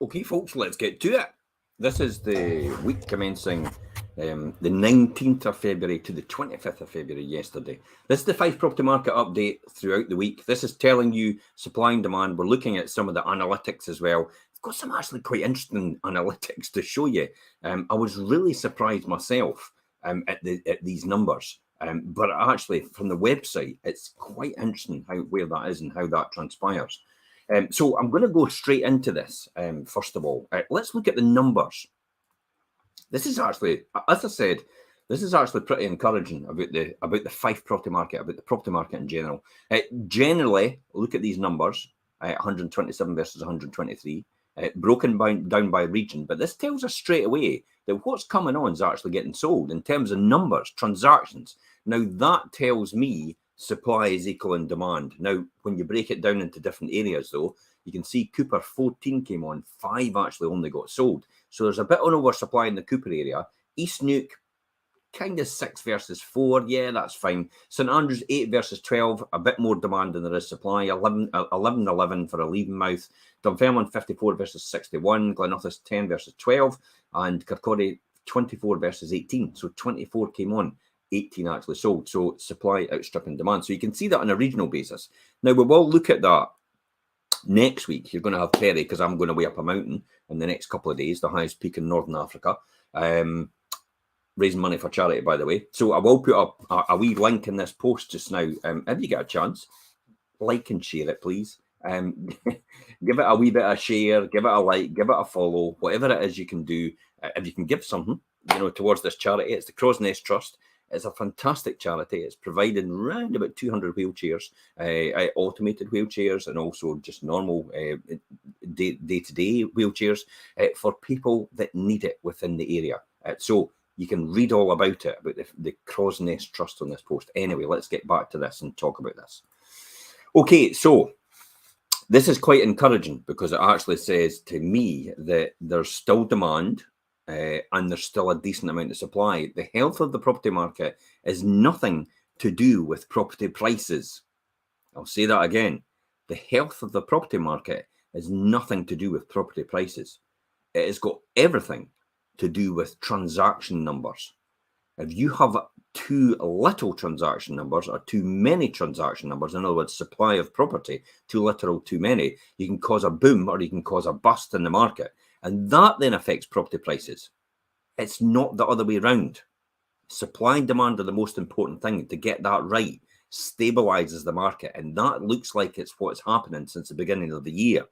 Okay, folks, let's get to it. This is the week commencing the 19th of February to the 25th of February yesterday. This is the Fife Property Market update throughout the week. This is telling you supply and demand. We're looking at some of the analytics as well. I've got some actually quite interesting analytics to show you. I was really surprised myself at these numbers. But actually, from the website, it's quite interesting where that is and how that transpires. So I'm going to go straight into this. First of all, let's look at the numbers. This is actually, as I said, this is actually pretty encouraging about the Fife property market, about the property market in general. Generally, look at these numbers: 127 versus 123, broken down by region. But this tells us straight away that what's coming on is actually getting sold in terms of numbers, transactions. Now that tells me supply is equaling demand. Now, when you break it down into different areas, though, you can see Cooper 14 came on, 5 actually only got sold. So there's a bit of oversupply in the Cooper area. East Nuke, kind of 6 versus 4. Yeah, that's fine. St Andrews 8 versus 12, a bit more demand than there is supply. 11 for a Leavenmouth. Dunfermline 54 versus 61. Glenottis 10 versus 12. And Kirkcaldy 24 versus 18. So 24 came on. 18 actually sold. So supply outstripping demand. So you can see that on a regional basis. Now, we will look at that next week. You're going to have Perry, because I'm going to way up a mountain in the next couple of days, the highest peak in Northern Africa. Raising money for charity, by the way. So I will put up a wee link in this post just now. If you get a chance, like and share it, please. Give it a wee bit of share, give it a like, give it a follow, whatever it is you can do. If you can give something, towards this charity, it's the Crow's Nest Trust. It's a fantastic charity. It's providing around about 200 wheelchairs, automated wheelchairs, and also just normal day-to-day wheelchairs for people that need it within the area. So you can read all about it, about the Crow's Nest Trust on this post. Anyway, let's get back to this and talk about this. Okay, so this is quite encouraging because it actually says to me that there's still demand and there's still a decent amount of supply. The health of the property market is nothing to do with property prices. I'll say that again. The health of the property market is nothing to do with property prices. It has got everything to do with transaction numbers. If you have too little transaction numbers or too many transaction numbers, in other words, supply of property, too little or too many, you can cause a boom or you can cause a bust in the market. And that then affects property prices. It's not the other way around. Supply and demand are the most important thing. To get that right stabilizes the market. And that looks like it's what's happening since the beginning of the year.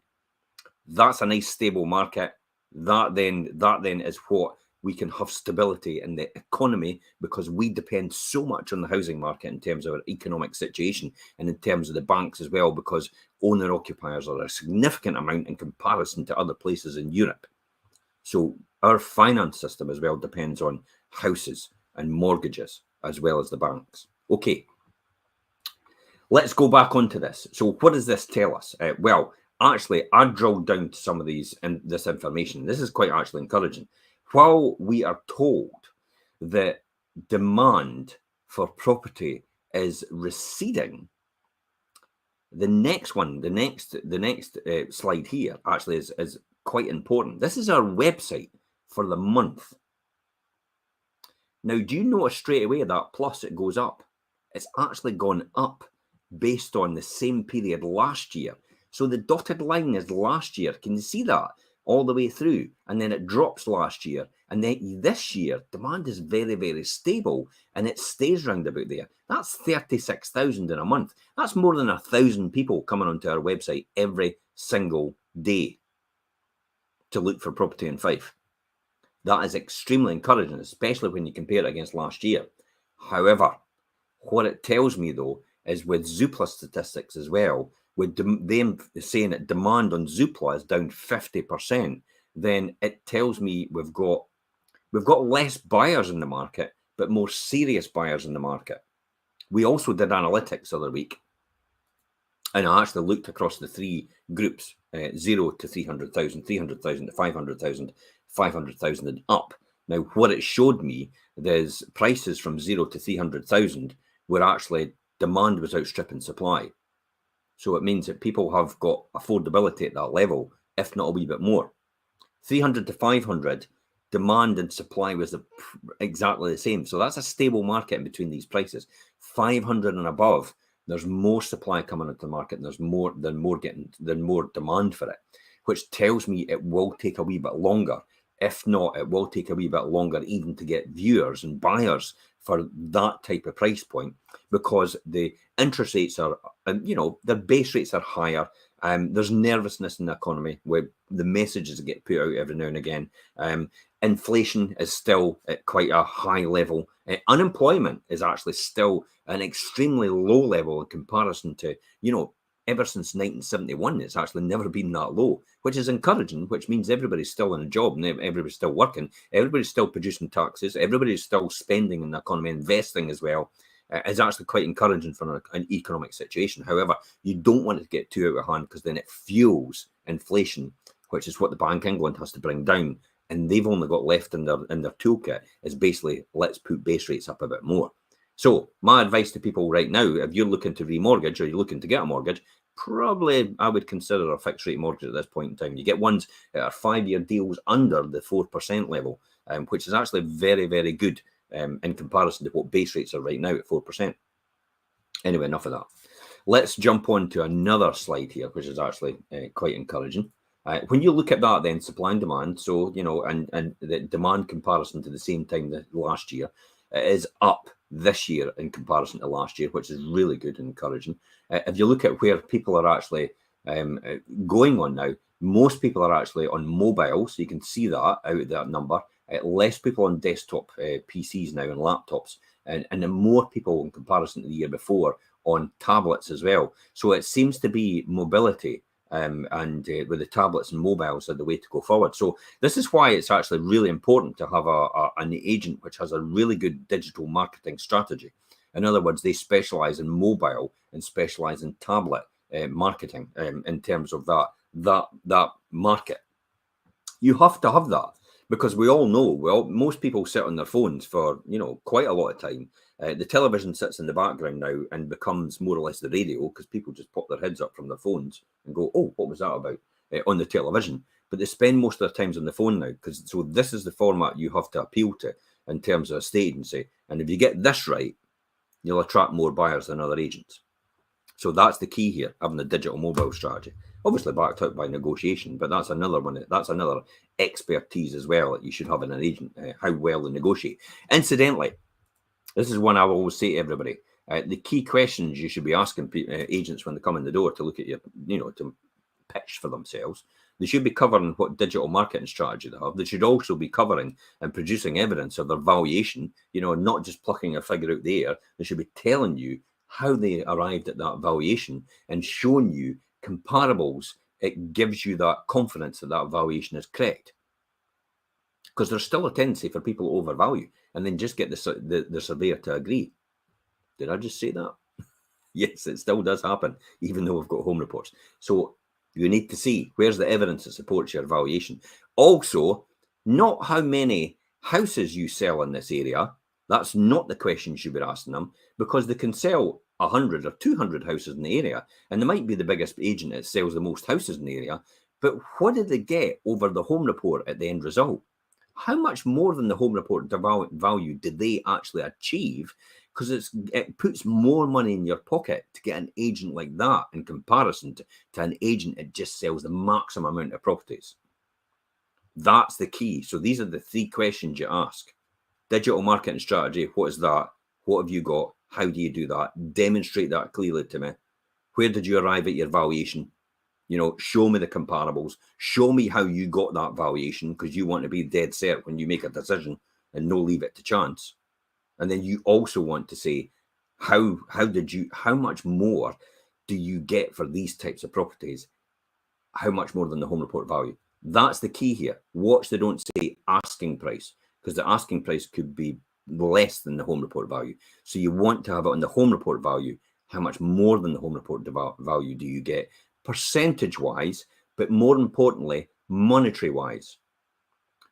That's a nice stable market. That then is what we can have stability in the economy, because we depend so much on the housing market in terms of our economic situation and in terms of the banks as well, because owner-occupiers are a significant amount in comparison to other places in Europe. So our finance system as well depends on houses and mortgages as well as the banks. Okay, let's go back onto this. So what does this tell us? Well, actually, I drilled down to some of this information. This is quite actually encouraging. While we are told that demand for property is receding, the next slide here actually is quite important. This is our website for the month. Now, do you notice straight away that plus it goes up? It's actually gone up based on the same period last year. So the dotted line is last year. Can you see that? All the way through, and then it drops last year, and then this year demand is very, very stable, and it stays round about there. That's 36,000 in a month. That's more than 1,000 people coming onto our website every single day to look for property in Fife. That is extremely encouraging, especially when you compare it against last year. However, what it tells me though is with Zoopla statistics as well, with them saying that demand on Zoopla is down 50%, then it tells me we've got less buyers in the market, but more serious buyers in the market. We also did analytics the other week, and I actually looked across the three groups, 0 to 300,000, 300,000 to 500,000, 500,000 and up. Now, what it showed me is prices from 0 to 300,000 were actually demand was outstripping supply. So it means that people have got affordability at that level, if not a wee bit more. 300 to 500, demand and supply was exactly the same. So that's a stable market in between these prices. 500 and above, there's more supply coming into the market, and there's more demand for it, which tells me it will take a wee bit longer. If not, it will take a wee bit longer even to get viewers and buyers for that type of price point, because the interest rates are, the base rates are higher. There's nervousness in the economy where the messages get put out every now and again. Inflation is still at quite a high level. Unemployment is actually still an extremely low level in comparison to, ever since 1971, it's actually never been that low, which is encouraging, which means everybody's still in a job and everybody's still working. Everybody's still producing taxes. Everybody's still spending in the economy, investing as well. Is actually quite encouraging for an economic situation. However, you don't want it to get too out of hand, because then it fuels inflation, which is what the Bank of England has to bring down. And they've only got left in their toolkit is basically, let's put base rates up a bit more. So my advice to people right now, if you're looking to remortgage or you're looking to get a mortgage, probably I would consider a fixed rate mortgage at this point in time. You get ones that are 5-year deals under the 4% level, which is actually very, very good in comparison to what base rates are right now at 4%. Anyway, enough of that. Let's jump on to another slide here, which is actually quite encouraging. When you look at that, then supply and demand, so, and the demand comparison to the same time last year, it is up this year in comparison to last year, which is really good and encouraging. If you look at where people are actually going on now, most people are actually on mobile, so you can see that out of that number. Less people on desktop PCs now and laptops, and then more people in comparison to the year before on tablets as well. So it seems to be mobility and with the tablets and mobiles are the way to go forward. So this is why it's actually really important to have an agent which has a really good digital marketing strategy. In other words, they specialize in mobile and specialize in tablet marketing in terms of that market. You have to have that, because we all know, most people sit on their phones for, quite a lot of time. The television sits in the background now and becomes more or less the radio, because people just pop their heads up from their phones and go, oh, what was that about on the television? But they spend most of their times on the phone now, so this is the format you have to appeal to in terms of a state agency. And if you get this right, you'll attract more buyers than other agents. So that's the key here, having the digital mobile strategy. Obviously backed up by negotiation, but that's another one. That's another expertise as well that you should have in an agent, how well they negotiate. Incidentally, this is one I will always say to everybody. The key questions you should be asking agents when they come in the door to look at your, to pitch for themselves. They should be covering what digital marketing strategy they have. They should also be covering and producing evidence of their valuation, not just plucking a figure out the air. They should be telling you how they arrived at that valuation and showing you comparables. It gives you that confidence that that valuation is correct. Because there's still a tendency for people to overvalue and then just get the surveyor to agree. Did I just say that? Yes, it still does happen, even though we've got home reports. So you need to see where's the evidence that supports your valuation. Also, not how many houses you sell in this area. That's not the question you should be asking them, because they can sell 100 or 200 houses in the area, and they might be the biggest agent that sells the most houses in the area. But what did they get over the home report at the end result? How much more than the home report value did they actually achieve? Because it puts more money in your pocket to get an agent like that in comparison to an agent that just sells the maximum amount of properties. That's the key. So these are the 3 questions you ask. Digital marketing strategy, what is that? What have you got? How do you do that? Demonstrate that clearly to me. Where did you arrive at your valuation? Show me the comparables. Show me how you got that valuation, because you want to be dead set when you make a decision and no leave it to chance. And then you also want to say, how much more do you get for these types of properties? How much more than the home report value? That's the key here. Watch they don't say asking price, because the asking price could be less than the home report value. So you want to have it on the home report value. How much more than the home report value do you get percentage wise, but more importantly, monetary wise?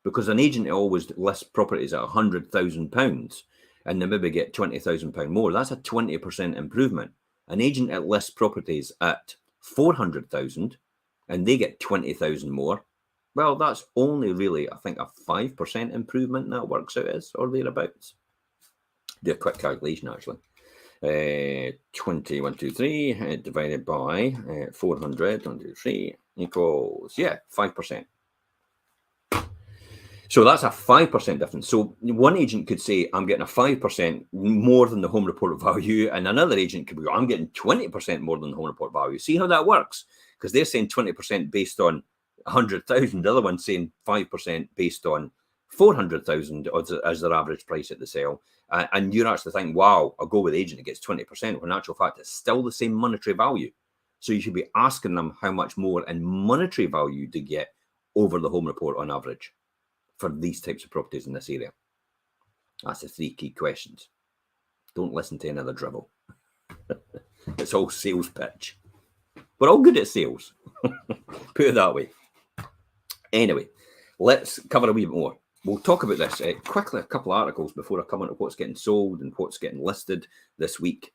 Because an agent always lists properties at £100,000 and they maybe get £20,000 more. That's a 20% improvement. An agent that lists properties at 400,000 and they get 20,000 more. Well, that's only really, I think, a 5% improvement that works out as, or thereabouts. Do a quick calculation, actually. 21, 2, 3 divided by 400, 1, 2, 3 equals, 5%. So that's a 5% difference. So one agent could say, I'm getting a 5% more than the home report value. And another agent could go, I'm getting 20% more than the home report value. See how that works? Because they're saying 20% based on 100,000. The other one's saying 5% based on 400,000 as their average price at the sale. And you're actually thinking, wow, I'll go with the agent that gets 20%. When in actual fact, it's still the same monetary value. So you should be asking them how much more in monetary value to get over the home report on average for these types of properties in this area. That's the 3 key questions. Don't listen to another dribble. It's all sales pitch. We're all good at sales. Put it that way. Anyway, let's cover a wee bit more. We'll talk about this quickly, a couple of articles before I come on to what's getting sold and what's getting listed this week.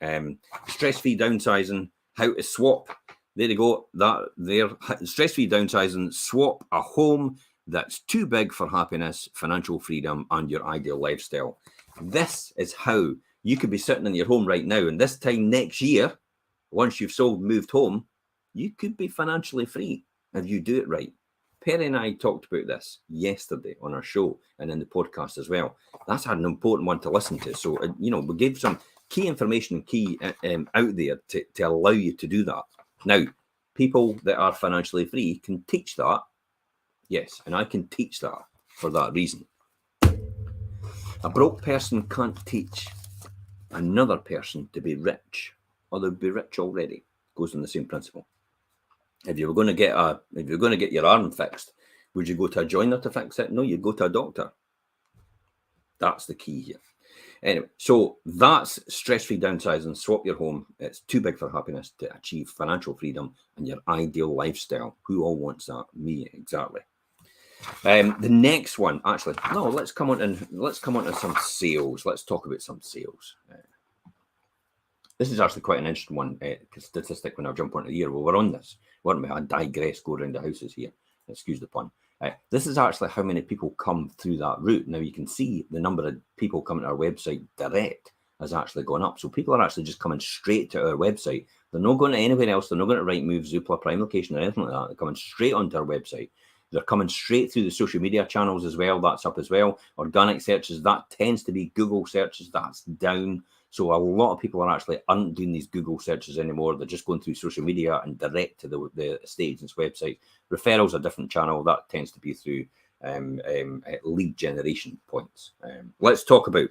Stress-free downsizing, how to swap. There you go. Stress-free downsizing, swap a home that's too big for happiness, financial freedom, and your ideal lifestyle. This is how you could be sitting in your home right now, and this time next year, once you've sold, moved home, you could be financially free if you do it right. Perry and I talked about this yesterday on our show and in the podcast as well. That's an important one to listen to. So, we gave some key information, key out there to allow you to do that. Now, people that are financially free can teach that. Yes, and I can teach that for that reason. A broke person can't teach another person to be rich, or they'll be rich already. Goes on the same principle. If you were going to get your arm fixed, would you go to a joiner to fix it? No, you'd go to a doctor. That's the key here. Anyway, so that's stress-free downsizing. Swap your home. It's too big for happiness to achieve financial freedom and your ideal lifestyle. Who all wants that? Me, exactly. The next one, actually, no, let's come on to some sales. Let's talk about some sales. This is actually quite an interesting one, statistic when I jump onto the year. Well, we're on this, weren't we? I digress, go around the houses here. Excuse the pun. This is actually how many people come through that route. Now, you can see the number of people coming to our website direct has actually gone up. So people are actually just coming straight to our website. They're not going to anywhere else. They're not going to Rightmove, Zoopla, Prime Location, or anything like that. They're coming straight onto our website. They're coming straight through the social media channels as well. That's up as well. Organic searches, that tends to be Google searches. That's down. So a lot of people aren't doing these Google searches anymore. They're just going through social media and direct to the estate agent's website. Referrals are a different channel. That tends to be through lead generation points. Let's talk about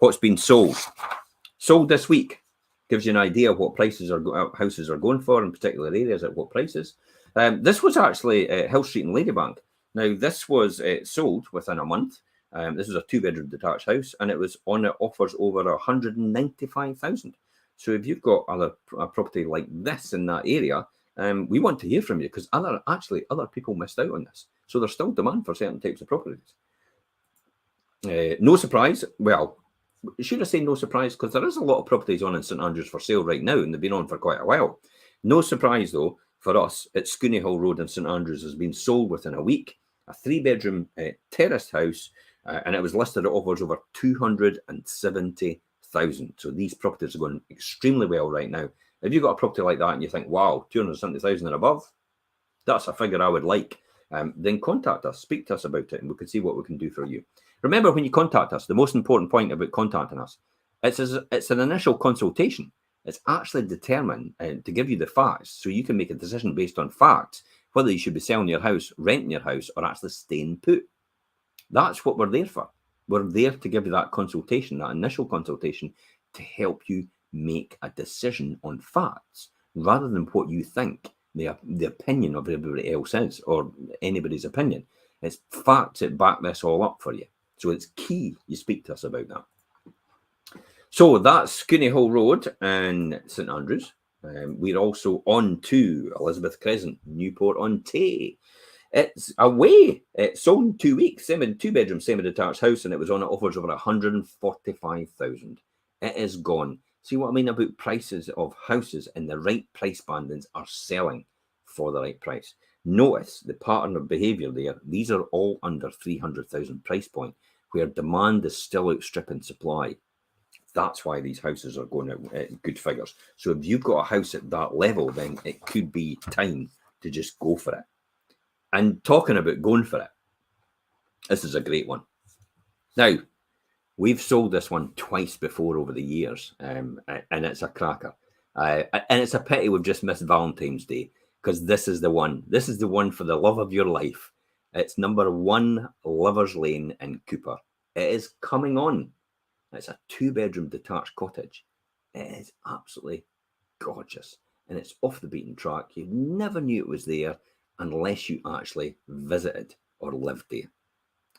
what's been sold. Sold this week. Gives you an idea of what prices houses are going for in particular areas at what prices. This was actually Hill Street and Ladybank. Now, this was sold within a month. This was a 2-bedroom detached house, and it was on offers over 195,000. So if you've got a property like this in that area, we want to hear from you, because other people missed out on this. So there's still demand for certain types of properties. No surprise. Well, should I say no surprise? Because there is a lot of properties on in St Andrews for sale right now, and they've been on for quite a while. No surprise, though, for us, at Scooney Hill Road in St Andrews has been sold within a week. A 3-bedroom terraced house, and it was listed at offers over 270,000. So these properties are going extremely well right now. If you've got a property like that and you think, wow, 270,000 and above, that's a figure I would like, then contact us, speak to us about it, and we can see what we can do for you. Remember, when you contact us, the most important point about contacting us, it's an initial consultation. It's actually determined to give you the facts, so you can make a decision based on facts, whether you should be selling your house, renting your house, or actually staying put. That's what we're there for. We're there to give you that consultation, that initial consultation, to help you make a decision on facts, rather than what you think the opinion of everybody else is, or anybody's opinion. It's facts that back this all up for you. So it's key you speak to us about that. So that's Scooney Hill Road in St Andrews. We're also on to Elizabeth Crescent, Newport-on-Tay. It's away. It sold in 2 weeks. 2-bedroom, semi-detached house, and it was on at offers over 145,000. It is gone. See what I mean about prices of houses in the right price bandings are selling for the right price. Notice the pattern of behaviour there. These are all under 300,000 price point, where demand is still outstripping supply. That's why these houses are going at good figures. So if you've got a house at that level, then it could be time to just go for it. And talking about going for it, this is a great one. Now, we've sold this one twice before over the years, and it's a cracker. And it's a pity we've just missed Valentine's Day, because this is the one. This is the one for the love of your life. It's number 1 Lovers Lane in Cooper. It is coming on. It's a 2-bedroom detached cottage. It is absolutely gorgeous. And it's off the beaten track. You never knew it was there unless you actually visited or lived there.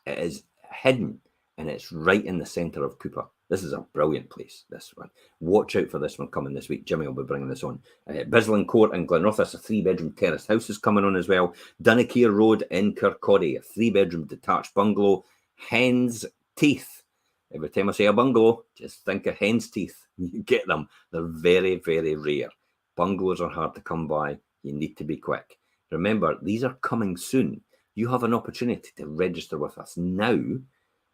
It is hidden, and it's right in the centre of Cooper. This is a brilliant place, this one. Watch out for this one coming this week. Jimmy will be bringing this on. Bislin Court in Glenrothes, a 3-bedroom terrace house is coming on as well. Dunakeer Road in Kirkcaldy, a 3-bedroom detached bungalow. Hen's Teeth. Every time I say a bungalow, just think of hen's teeth. You get them. They're very, very rare. Bungalows are hard to come by. You need to be quick. Remember, these are coming soon. You have an opportunity to register with us now,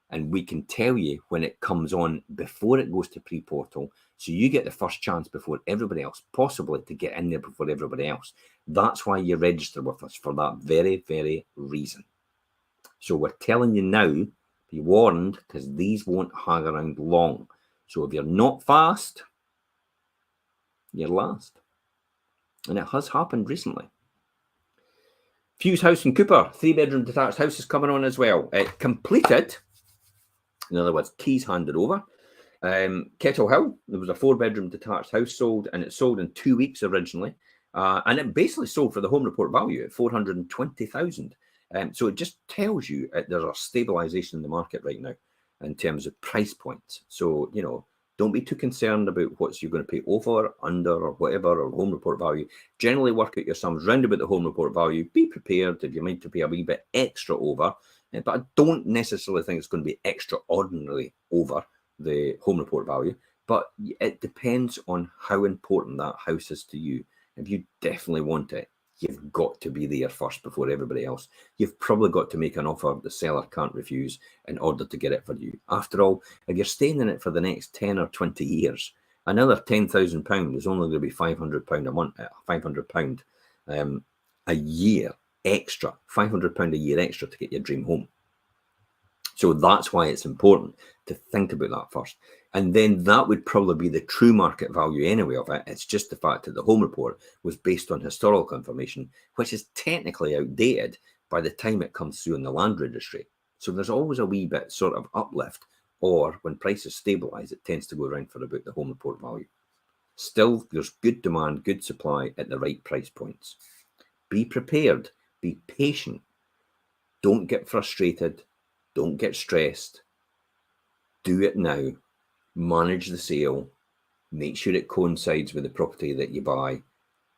and we can tell you when it comes on before it goes to pre-portal, so you get the first chance before everybody else, possibly to get in there before everybody else. That's why you register with us, for that very, very reason. So we're telling you now, be warned, because these won't hang around long. So if you're not fast, you're last. And it has happened recently. Fuse House in Cooper, 3-bedroom detached house is coming on as well. It completed, in other words, keys handed over. Kettle Hill, there was a 4-bedroom detached house sold, and it sold in 2 weeks originally. And it basically sold for the home report value at 420,000. So it just tells you there's a stabilisation in the market right now in terms of price points. So, you know, don't be too concerned about what you're going to pay over, under, or whatever, or home report value. Generally work out your sums round about the home report value. Be prepared if you might to pay a wee bit extra over. But I don't necessarily think it's going to be extraordinarily over the home report value. But it depends on how important that house is to you. If you definitely want it, you've got to be there first before everybody else. You've probably got to make an offer the seller can't refuse in order to get it for you. After all, if you're staying in it for the next 10 or 20 years, another £10,000 is only going to be £500 a month, £500 a year extra, £500 a year extra to get your dream home. So that's why it's important to think about that first. And then that would probably be the true market value anyway of it. It's just the fact that the home report was based on historical information, which is technically outdated by the time it comes through in the land registry. So there's always a wee bit sort of uplift, or when prices stabilise, it tends to go around for about the home report value. Still, there's good demand, good supply at the right price points. Be prepared, be patient. Don't get frustrated. Don't get stressed. Do it now. Manage the sale. Make sure it coincides with the property that you buy,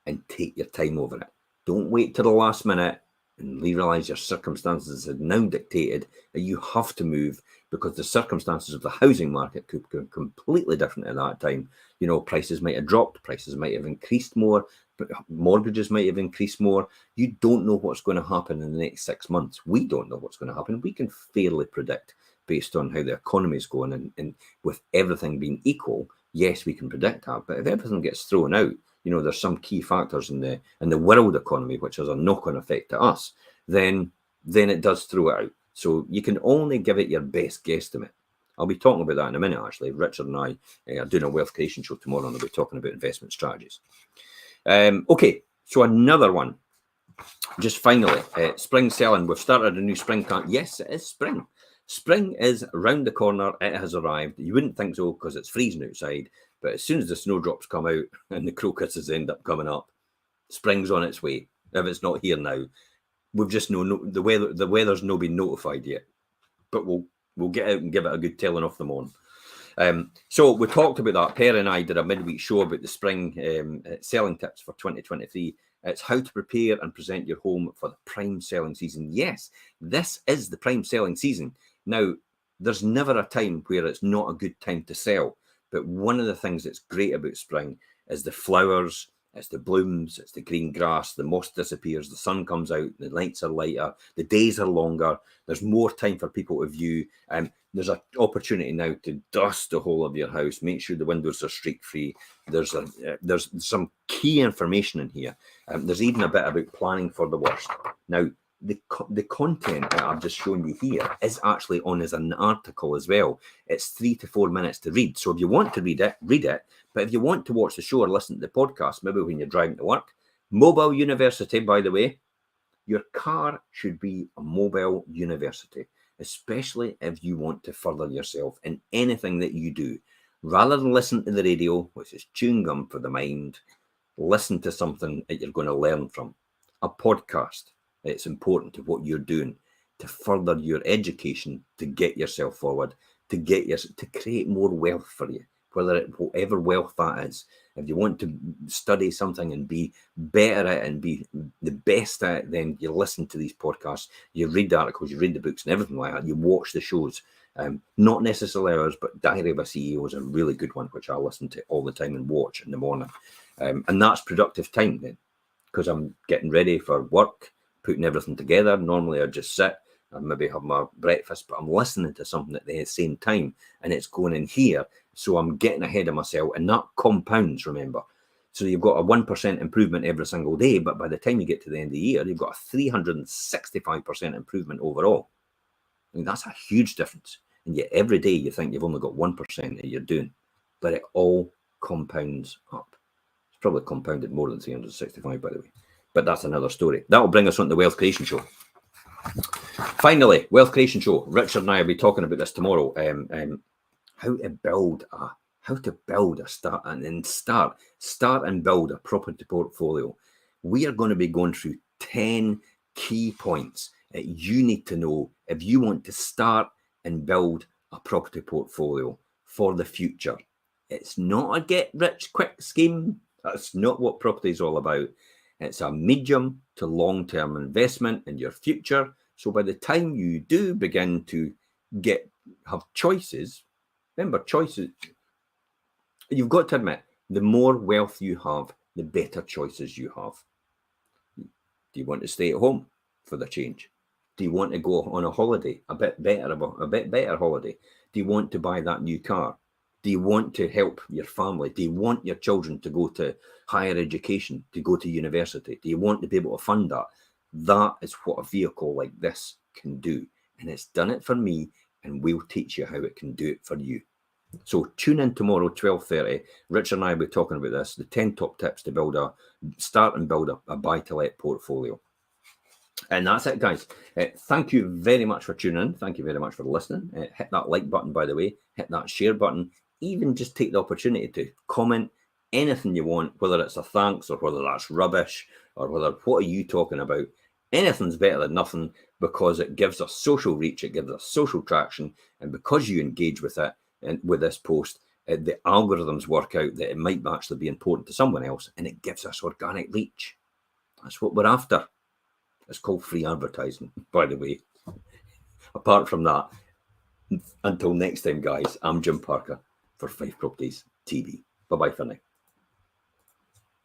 and take your time over it. Don't wait till the last minute and realise your circumstances have now dictated that you have to move, because the circumstances of the housing market could be completely different at that time. You know, prices might have dropped, prices might have increased more, but mortgages might have increased more. You don't know what's going to happen in the next 6 months. We don't know what's going to happen. We can fairly predict based on how the economy is going, and with everything being equal, yes, we can predict that. But if everything gets thrown out, you know, there's some key factors in the world economy which has a knock-on effect to us, then it does throw it out. So you can only give it your best guesstimate. I'll be talking about that in a minute, actually. Richard and I are doing a wealth creation show tomorrow, and I'll be talking about investment strategies. Okay, so another one. Just finally, spring selling. We've started a new spring camp. Yes, it is spring. Spring is around the corner. It has arrived. You wouldn't think so because it's freezing outside, but as soon as the snowdrops come out and the crocuses end up coming up, spring's on its way. If it's not here now, we've just the weather's not been notified yet, but we'll get out and give it a good telling off the morn. So we talked about that. Per and I did a midweek show about the spring selling tips for 2023. It's how to prepare and present your home for the prime selling season. Yes, this is the prime selling season. Now, there's never a time where it's not a good time to sell. But one of the things that's great about spring is the flowers It's the blooms, it's the green grass, the moss disappears, the sun comes out, the nights are lighter, the days are longer, there's more time for people to view. There's an opportunity now to dust the whole of your house, make sure the windows are streak-free. There's some key information in here. There's even a bit about planning for the worst. Now, the content that I've just shown you here is actually on as an article as well. It's 3 to 4 minutes to read. So if you want to read it, read it. But if you want to watch the show or listen to the podcast, maybe when you're driving to work, mobile university, by the way, your car should be a mobile university, especially if you want to further yourself in anything that you do. Rather than listen to the radio, which is chewing gum for the mind, listen to something that you're going to learn from. A podcast. It's important to what you're doing to further your education, to get yourself forward, to create more wealth for you, whatever wealth that is. If you want to study something and be better at it and be the best at it, then you listen to these podcasts, you read the articles, you read the books and everything like that. You watch the shows, not necessarily ours, but Diary of a CEO is a really good one, which I listen to all the time and watch in the morning. And that's productive time then, because I'm getting ready for work, putting everything together. Normally I just sit and maybe have my breakfast, but I'm listening to something at the same time and it's going in here. So I'm getting ahead of myself, and that compounds, remember. So you've got a 1% improvement every single day, but by the time you get to the end of the year, you've got a 365% improvement overall. I mean, that's a huge difference. And yet every day you think you've only got 1% that you're doing, but it all compounds up. It's probably compounded more than 365, by the way. But that's another story. That will bring us on to the Wealth Creation Show. Finally, Wealth Creation Show. Richard and I will be talking about this tomorrow. How to build a start and build a property portfolio. We are going to be going through 10 key points that you need to know if you want to start and build a property portfolio for the future. It's not a get rich quick scheme. That's not what property is all about. It's a medium to long-term investment in your future. So by the time you do begin to have choices, remember, choices, you've got to admit, the more wealth you have, the better choices you have. Do you want to stay at home for the change? Do you want to go on a holiday, a bit better holiday? Do you want to buy that new car? Do you want to help your family? Do you want your children to go to higher education, to go to university? Do you want to be able to fund that? That is what a vehicle like this can do. And it's done it for me, and we'll teach you how it can do it for you. So tune in tomorrow, 12:30. Richard and I will be talking about this, the 10 top tips to start and build a buy-to-let portfolio. And that's it, guys. Thank you very much for tuning in. Thank you very much for listening. Hit that like button, by the way. Hit that share button. Even just take the opportunity to comment anything you want, whether it's a thanks or whether that's rubbish or what are you talking about. Anything's better than nothing, because it gives us social reach, it gives us social traction, and because you engage with it and with this post, the algorithms work out that it might actually be important to someone else, and it gives us organic reach. That's what we're after. It's called free advertising, by the way. Apart from that, until next time, guys, I'm Jim Parker for Fife Properties TV. Bye-bye for now.